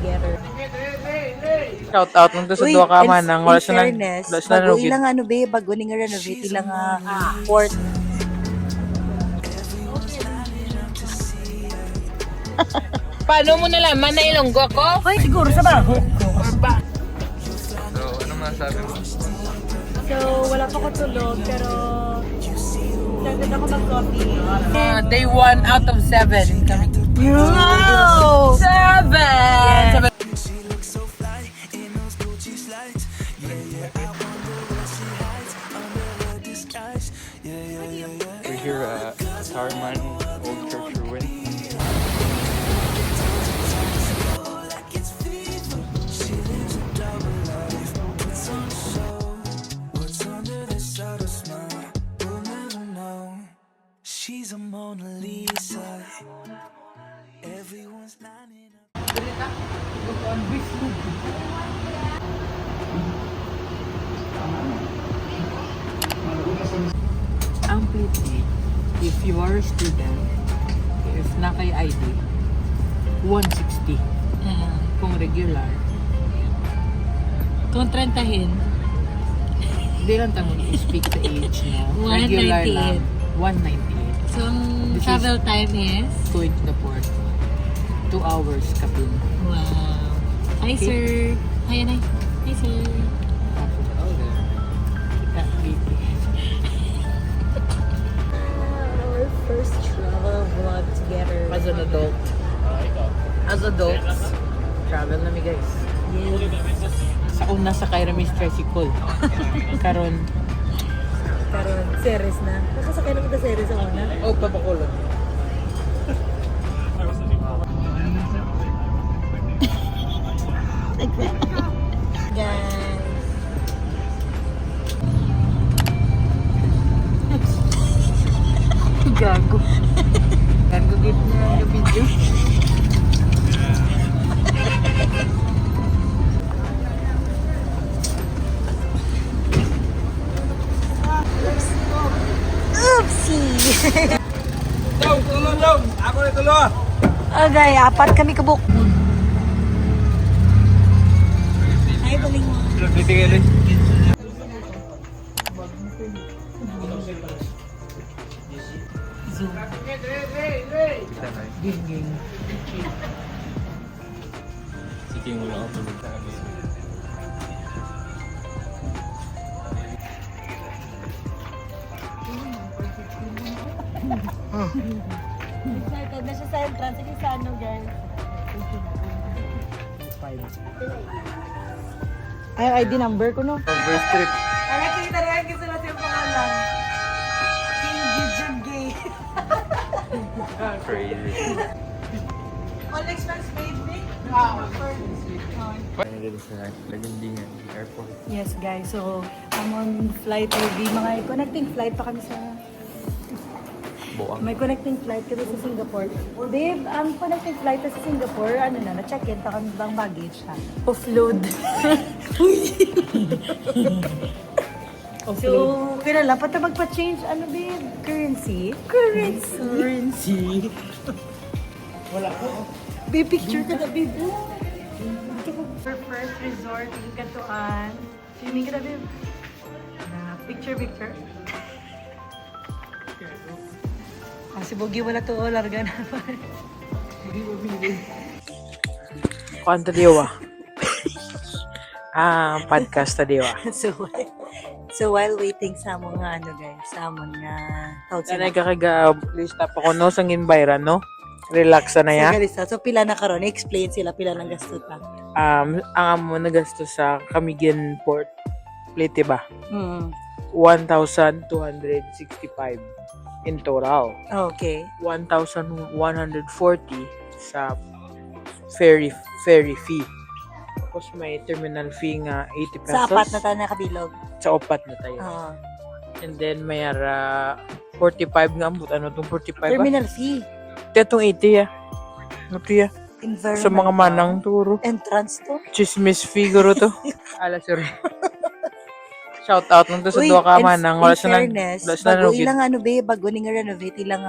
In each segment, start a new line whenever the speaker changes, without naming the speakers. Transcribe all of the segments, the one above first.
together.
Shout out nung to sa duha ka man nang wala siya
fairness,
wala siya
bago
nanugid.
ilang ano be, bago ning renovate ilang port.
Paano mo nalaman na Ilonggo ko?
Hoy, siguro sa bago.
So, anong masasabi mo?
So, wala pa ko tulog, pero nagad ako mag-coffee.
Day 1 out of 7 kami.
Yo!
7!
We're here at Tarman Old Church Ruin.
She's a Mona Lisa. Everyone's lining up.
Ang plate eh, if you are a student, if na kay ID, 160. Kung regular,
Kung 30hin,
hindi lang tanong i-speak sa age niya. Regular
198.
lang, 198.
so ang
This is-
travel time is?
Going to the port. 2 hours kapin.
Wow. Hi,
Okay.
sir. Hi, Anay. Hi, sir.
Kita, BP.
Our first travel vlog together.
As an adult. As adults, travel na mi guys. Sa una sa Kairamis tricycle. Karon,
Karon, series na. Nakasakay na kita series sa una.
oh, papakulot.
Guys.
Gago. Gago git niya yung video.
Oopsie!
Tulong! Ako na tulong!
Okay, apat kami kabuk. Ay, baling mo.
Ging.
Sige mo lang ako tulog sa amin.
Excited na siya sa entrance. Sige sa ano, guys. Ay, ID number ko, no?
First trip.
Ay, nakikita rin ang gusto natin yung pangalan. King Gideon Gay.
Crazy.
All expense paid, Nick?
Finally sa Lagundingan Airport.
Yes, guys. So, I'm on flight already. Mga connecting flight pa kami sa...
Buang.
May connecting flight kami sa Singapore. Babe, ang connecting flight sa Singapore, ano na, na-check-in, pa kami bang baggage ha? Offload. So, kailan lang, pata magpa-change, ano babe? Currency? Currency.
Wala ko.
Babe, picture ka na, babe. Our first resort, yung Katuan. Swimming ka na, babe. Picture. Si Bogi wala to, larga na.
Kuanta diwa. Podcast ta diwa.
So while waiting sa mga ano guys, sa amon nga tawag
Sanay ka kaga lista pa ko no sang environ no. Relax na ya.
So pila na karon, explain sila pila ng gasto ta.
Ang amo na gasto sa Camiguin Port Plate ba? 1,265 in total.
Okay.
1,140 sa ferry fee. Tapos may terminal fee nga 80 pesos.
Sa apat na tayo nakabilog.
Sa opat na tayo.
Oo.
And then may 45 nga ambot. Ano itong 45 ba?
Terminal fee.
Ito itong 80 ya. Ano to ya?
Environmental.
Sa mga manang turo.
Entrance to.
Chismis figuro to. Ala, sorry.
Shout out nung to sa
Uy,
duha ka
in-
man nang
in
wala siya
fairness,
wala siya
bago
nanugid.
ilang ano be, bago ning renovate ilang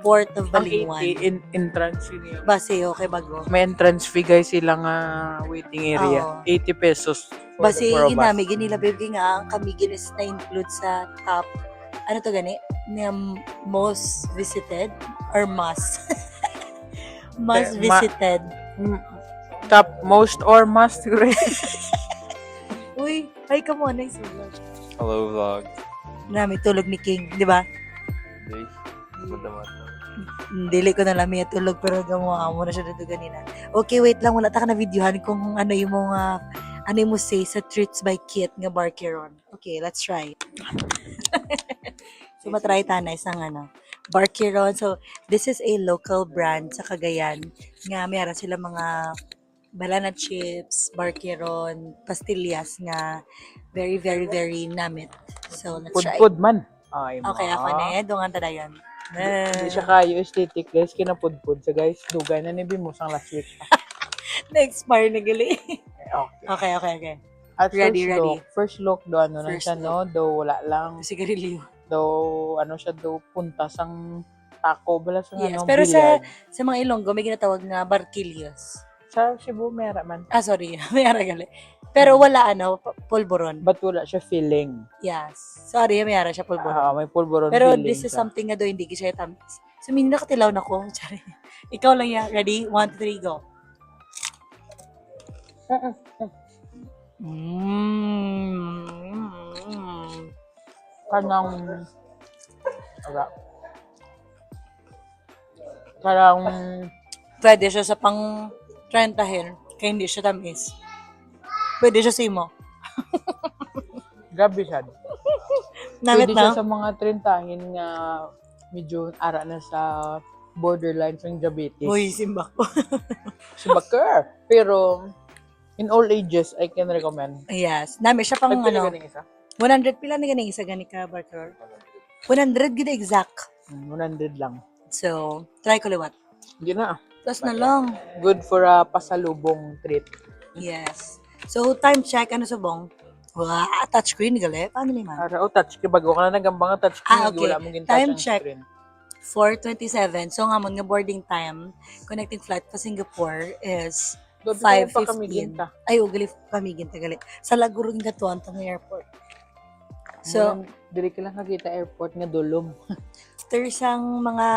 port of
Ang
Balingwan.
80 entrance fee niya.
Base okay bago.
May entrance fee guys silang waiting area.
Oo.
80 pesos.
Base
for a bus.
ginami ginila baby nga ang kamigin is na include sa top ano to gani? Na most visited or must most
Ma-
visited.
Top most or must.
Uy, ay come on, nice vlog.
Hello vlog.
Nami tulog ni King, di ba?
Day. Madamat.
Dili ko na lang may tulog pero gawa mo na siya dito ganina. Okay, wait lang, wala ta ka na videohan kung ano yung mga ano yung mo say sa Treats by Kit nga Barkeron. Okay, let's try. So matry ta na isang Barkeron. So this is a local brand sa Cagayan nga mayroon sila mga banana chips, Barkeron, pastillas nga very very very namit. So let's try.
Pudpud man. Ay,
Okay, ako na eh. Dungan ta dayon.
Hindi siya kayo aesthetic guys. Kinapudpud sa guys. Dugay na ni Bimus ang last week.
Na-expire na gali.
Okay.
Okay.
At
Ready.
first look do ano lang
First
siya no. Do wala lang.
Sigarilyo.
Do ano siya do puntas ang taco bala sa
Yes,
ano.
pero
billiard.
sa mga Ilonggo may ginatawag nga barquillos.
Sa Cebu mera man.
Sorry. May ara gali. Pero wala pulburon.
But wala siya filling.
Yes. Sorry, may ara siya pulburon.
May pulburon
Pero
filling
this is
siya.
something nga do hindi ko siya tamis. So, minna nakatilaw na ko. Sorry. Ikaw lang yan. Ready? 1, 2, 3, go.
Kanang Karang
Pwede siya sa pang 30 kaya hindi siya tamis. Pwede siya sa imo.
grabe siya.
Namit
Pwede siya
na?
sa mga 30 nga medyo ara na sa borderline ng diabetes.
Uy, simba ko.
Si Bakar. Pero in all ages, I can recommend.
Yes. Nami siya pang
Nagpili ka ng isa?
100 pila ni ganing isa gani ka Barker. 100 gid exact.
100 lang.
So, try ko liwat.
Hindi na.
Plus na lang.
Good for a pasalubong treat.
Yes. So, time check ano subong? Wala, touchscreen gali. Paano ni man?
Ara, touch. Bago ka na nagambang touch screen.
Okay.
Wala mong gintouch
Time
ang
check.
screen.
4:27. So, nga mo nga boarding time, connecting flight pa Singapore is
Dobi ko pa kami
5:15.
ginta.
Ay, ugali kami ginta gali. Sa Lagurong gatuan tong airport. So,
Dili ka lang nakita airport nga dulom.
after sang mga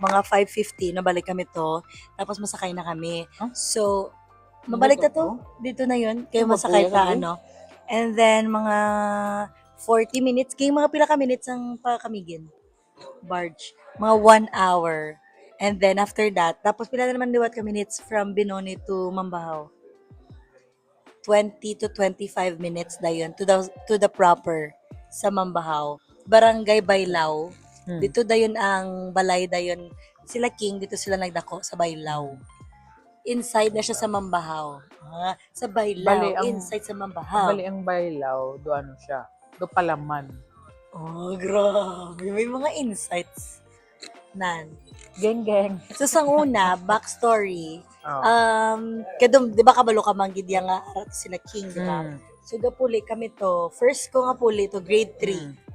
mga 5:50 nabalik kami to, tapos masakay na kami.
Huh?
So, mabalik na to. Dito na 'yun. Kaya
Ano ba,
masakay
kuya,
ta
sabi?
And then mga 40 minutes, kaya mga pila ka minutes ang pakamigin. Barge. Mga 1 hour. And then after that, tapos pila na naman liwat ka minutes from Binoni to Mambahaw. 20 to 25 minutes dayon to the proper sa Mambahaw. Barangay Baylao. Dito dayon ang balay dayon. Sila King, dito sila nagdako sa Baylao. Inside na siya sa Mambahaw. Sa Baylao,
Bali,
inside sa Mambahaw.
Bali ang Baylao, do ano siya. Do Palaman.
Oh, grabe. May mga insights. Nan.
Geng.
So, sa una, backstory.
Oh.
Kadum, di ba kabalo ka manggid yang arat sila King, di ba?
Mm.
So, gapuli kami to. First ko nga puli to, grade 3.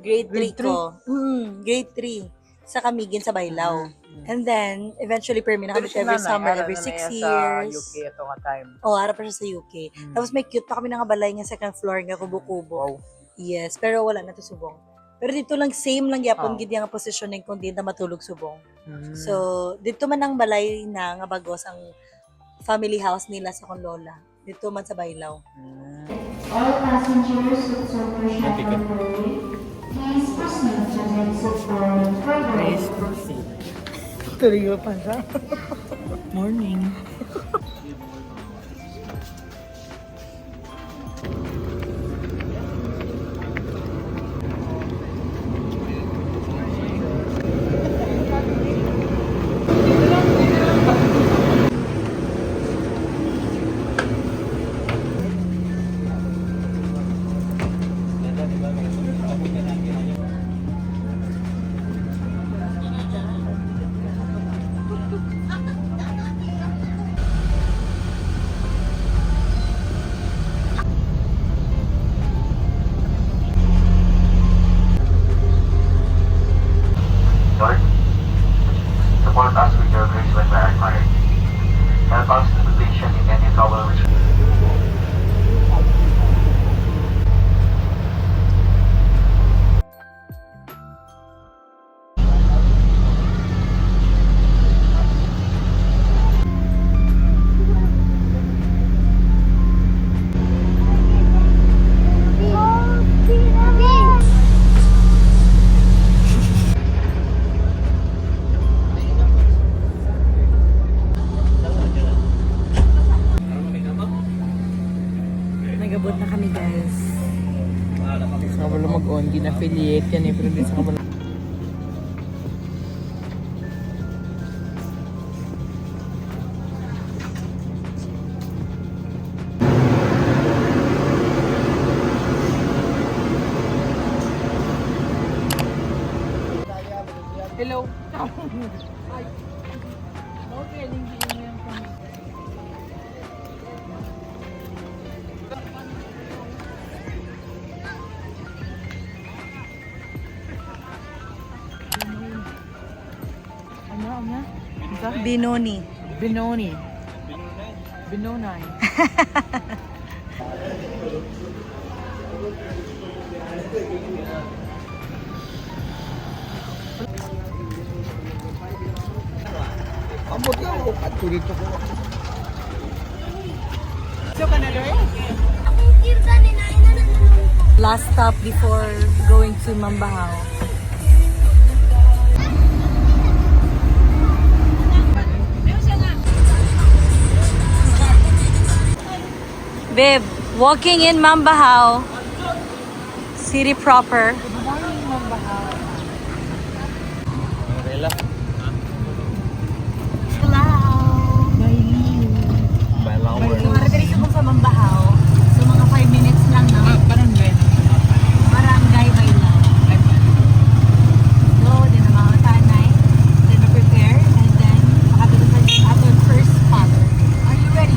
Grade 3
Grade
ko. Grade 3. Sa Kamigin sa Baylao. And then, eventually, permi na kami every summer, every 6 years.
Sa UK ito nga time.
Oh, harap pa siya sa UK. Tapos may cute pa kami nga balay nga second floor nga kubo-kubo.
Wow.
Yes, pero wala na to subong. Pero dito lang same lang yapon
Oh.
gid nga positioning kung di na matulog subong.
Mm.
So, dito man ang balay na nga bagos ang family house nila sa Conlola. Dito man sa Baylao.
All passengers with surface category, please proceed to the exit boarding program.
Tuloy pa siya.
Morning.
constipation in any travel restriction.
Nagabot na kami, guys.
Sa kabalo mag-on, gina-affiliate yan eh, pero hindi sa kabalo. Hello. Okay, hindi yan kami.
Binoni.
Binoni. Binonay.
Last stop before going to Mambahaw. Babe, walking in Mambahaw city proper. Maragalit ako sa Mambahaw. So mga 5 minutes lang na.
Barangay.
Barangay Bailaw. So, din na mga tanay. Then prepare and then makapito sa aton first spot. Are you ready?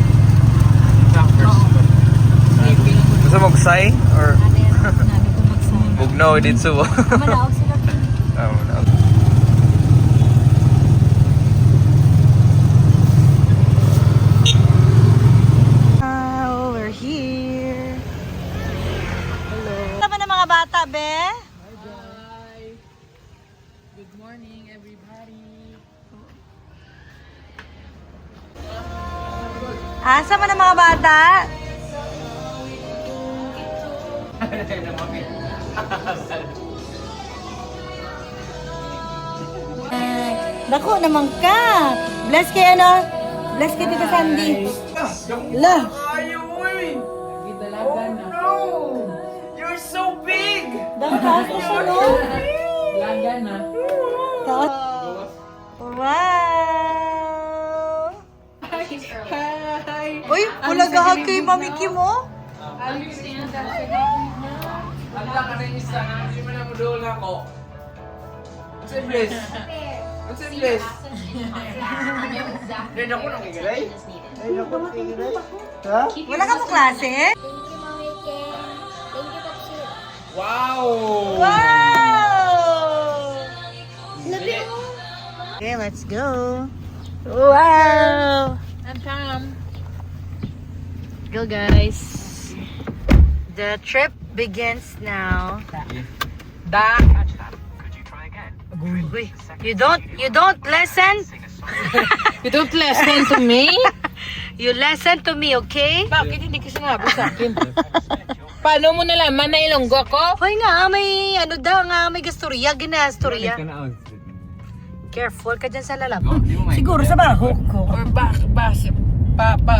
Gusto mo magsay? Or
Namin ko magsama.
bugnaw dito?
Malaog sila. We're here. Hello. Tama na mga bata, be?
Bye. Good morning, everybody.
Asa man ang mga bata? Dako naman ka. Bless kay ano? Bless kay Tita Sandy. La.
Gidalagan na.
You're so big!
Dako taas na siya, no?
Lagan na.
Taas. Wow.
Hi.
Uy, ulagahag kay Mami Kim, oh.
Ang laka na yung isa na hindi mo na mudool ako. Ang simbles. Ang simbles. Dahil ako nakikilay. Dahil ako nakikilay. Ha?
Wala ka mo klase?
Wow!
Wow! Okay, let's go. Wow!
I'm Pam.
Go, guys. The trip begins now. Uy, you don't listen?
You don't listen to me?
You listen to me, okay?
Bakit hindi ka sinabi sa akin? Paano mo nalaman na Ilonggo ko?
Hoy nga, may ano daw nga, may gastorya, ginastorya. Careful ka dyan sa lalabo. Siguro sa bahok ko.
Or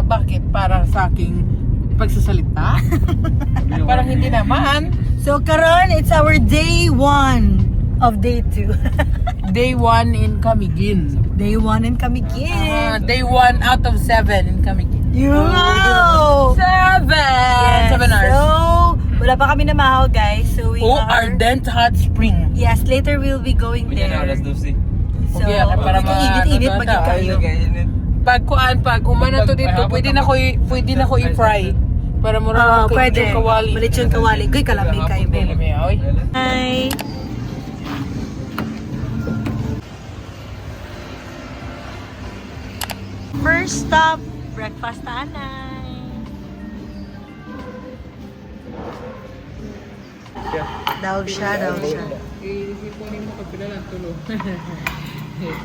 bakit para sa aking pagsasalita? Parang hindi naman.
So, karon, it's our day 1 of day 2.
Day 1 in Camiguin.
Day 1 in Camiguin.
Day 1 out of 7 in Camiguin.
Yo!
7!
Yes.
7 hours.
So, wala pa kami namahaw, guys. So, we are...
Ardent Hot Spring.
Yes, later we'll be going there. So,
Okay, para
init-init
ano,
maging kayo.
Pag umano to dito, pwede na ko i-fry. Para mura
Pwede.
kawali.
Malitsyon kawali. Guy, kalamay kayo, babe.
Oy.
Hi! First stop,
Breakfast na anay. Daw siya.
Isipunin mo kapila lang tulo.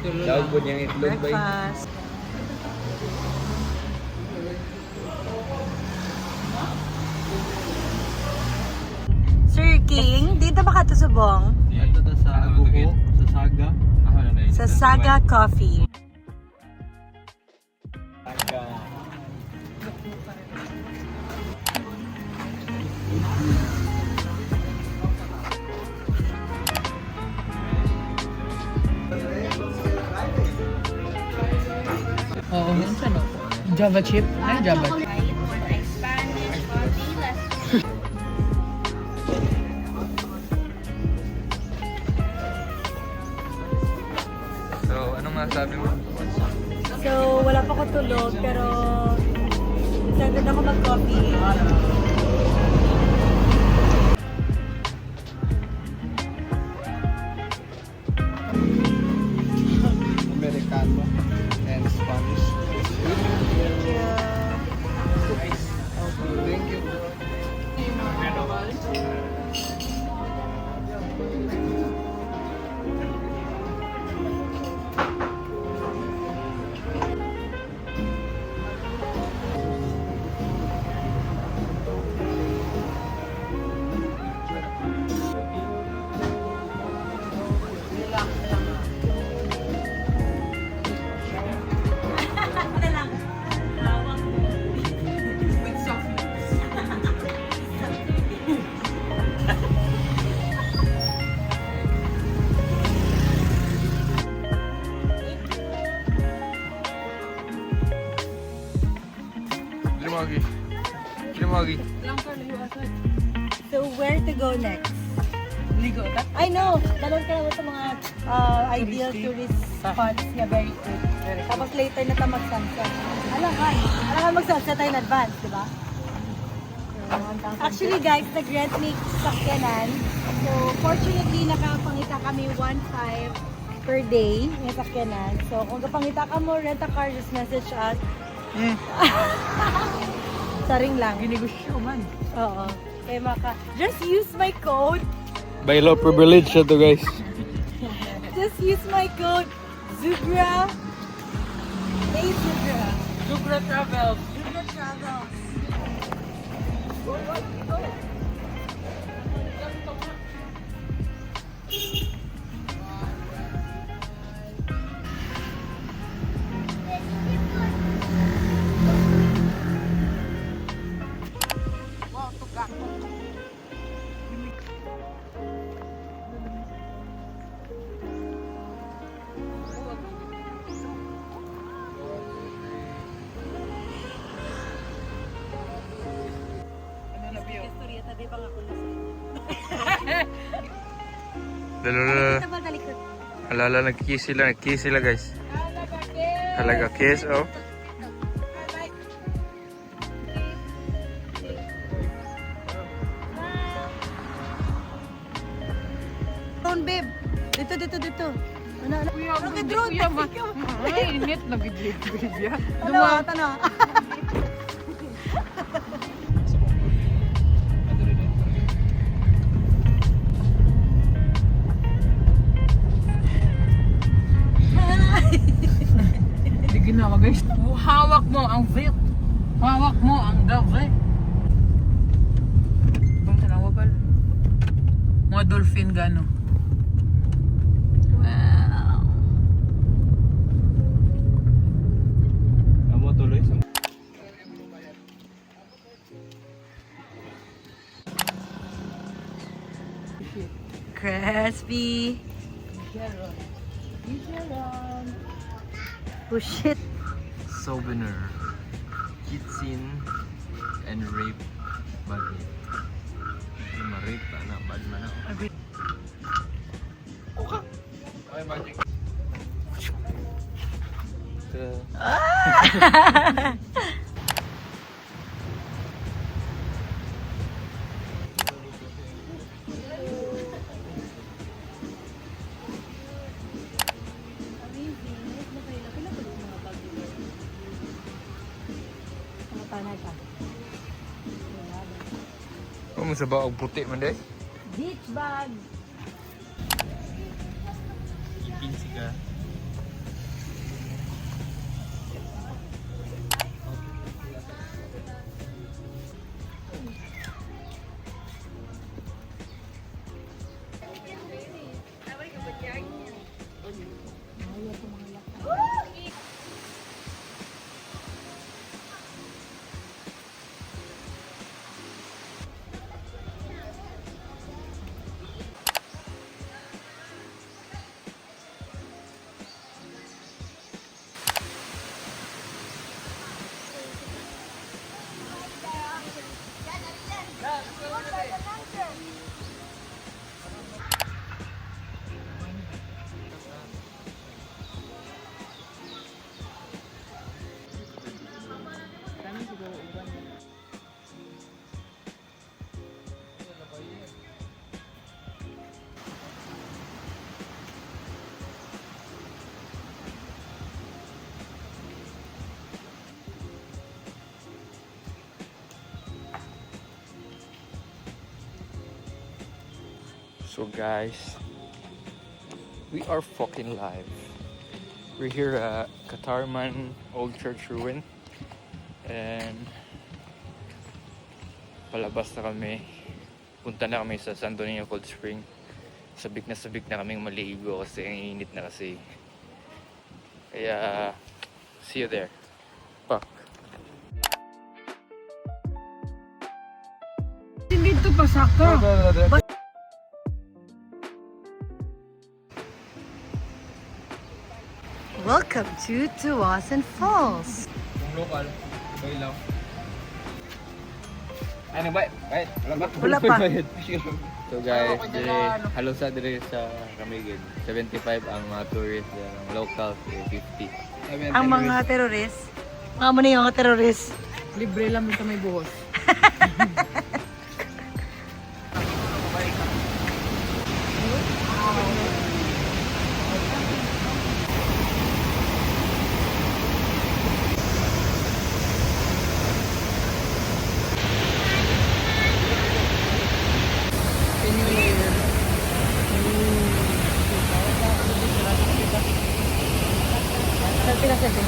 Tulo
Daog
lang.
po niyang itlog ba?
Breakfast. Sir King, dito ba ka to subong?
Ito na sa Guho, sa Saga.
Sa Saga Coffee.
Oo, minsan ako. Java chip? Ay, Java chip.
So, anong masasabi mo?
So, wala pa ko tulog, pero excited ako mag-coffee.
Americano and Spanish.
Thank you.
Thank you.
Limagi.
So, where to go next?
Ligo ta?
I know! Dalon ka naman sa mga ideal tourist spots nga very good. Tapos later na tayo mag-sunset. Alam ka mag-sunset tayo in advance, di ba? Actually guys, nag-rent ni sakyanan. So, fortunately, nakapangita kami 1.5 per day ng sakyanan. So, kung kapangita ka mo, rent a car, just message us. Saring lang.
Ginegosyo man.
Oo. Kaya just use my code.
By law privilege siya to guys.
Just use my code Zugra. Hey Zugra.
Zugra Travel.
Zugra Travel.
Alala, nag-kiss sila guys. Talaga kiss, oh.
Drone babe. Dito. Ano? Nag-drone.
Ay, init. Nag-drip yan.
Ano? Tano.
Hindi ginawa guys. Hawak mo ang vape. Hawak mo ang vape. Bang tanawa ba? Mga dolphin gano. Wow.
Amo tuloy sa
Crispy. Push it.
souvenir, kitchen, and rape body. Ma-rape ta na bad man ako. Okay, magic.
tanay ka.
Kamu sa baog puti man day?
Beach bag.
Ipin ka. So guys, we are fucking live. We're here at Katarman Old Church Ruin. And palabas na kami. Punta na kami sa Santo Niño Cold Spring. Sabik na kaming maligo kasi ang init na kasi. Kaya, see you there. Fuck.
Hindi ito pa sakto.
Welcome to Tuasan Falls.
Kung local, bay lang. Ano ba? Wait,
Wala pa.
So guys, halos sa dire sa Camiguin. 75 ang mga tourist, ang local 50.
Ang mga terrorist. Mga mo na yung mga terrorist.
Libre lang sa may buhos.
Selfie na selfie.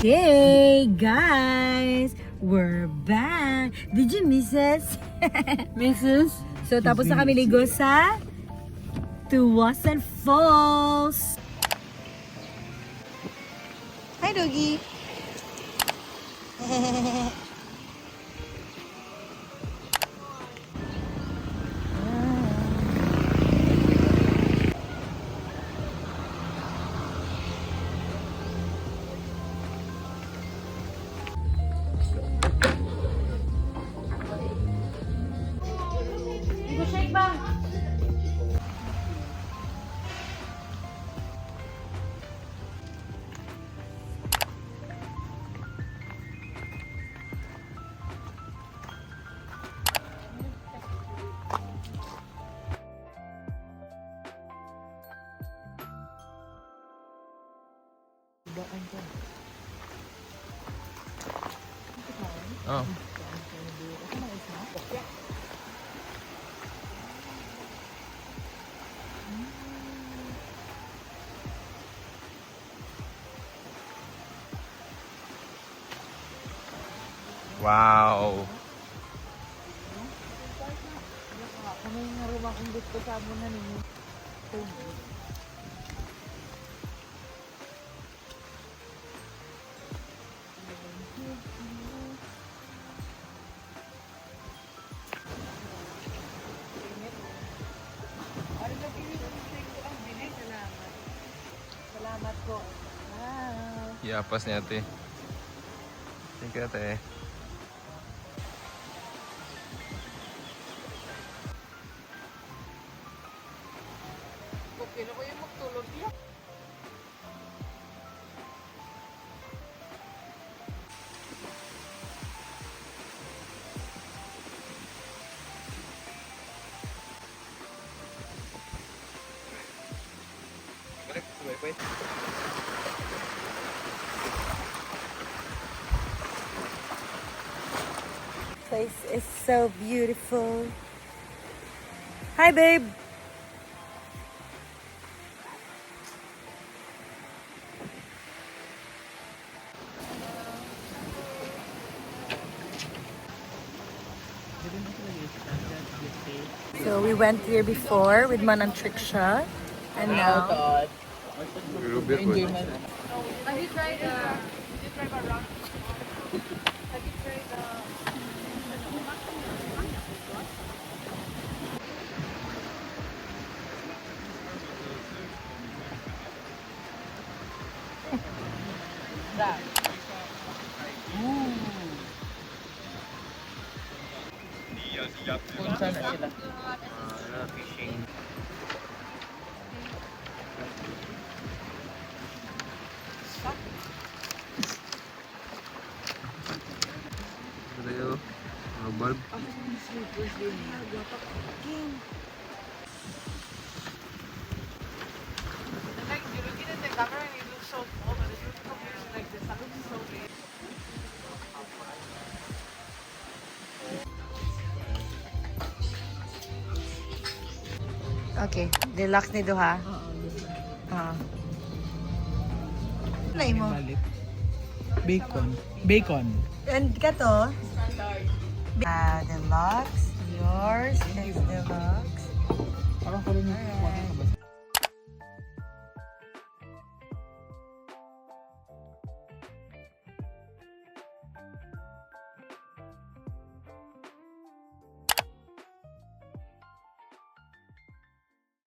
Hey guys, we're back. Did you miss us?
Mrs.
So tapos na kami ligo sa Tuasan Falls. Hi doggy. Shake ba?
Oh. Wow.
Kami nga rumah kung gusto sa mo na ninyo. Salamat po. Wow.
Iapas niya ate. Sige ate.
Place is so beautiful. Hi, babe. So we went here before with Manang Triksha, and now
Enjoy man. Kung saan na sila.
Fishing. Ano mga bulb?
okay, relax ni Duha. Play mo.
Bacon. Bacon.
And ka to? Deluxe. Yours is deluxe.
Parang ko rin yung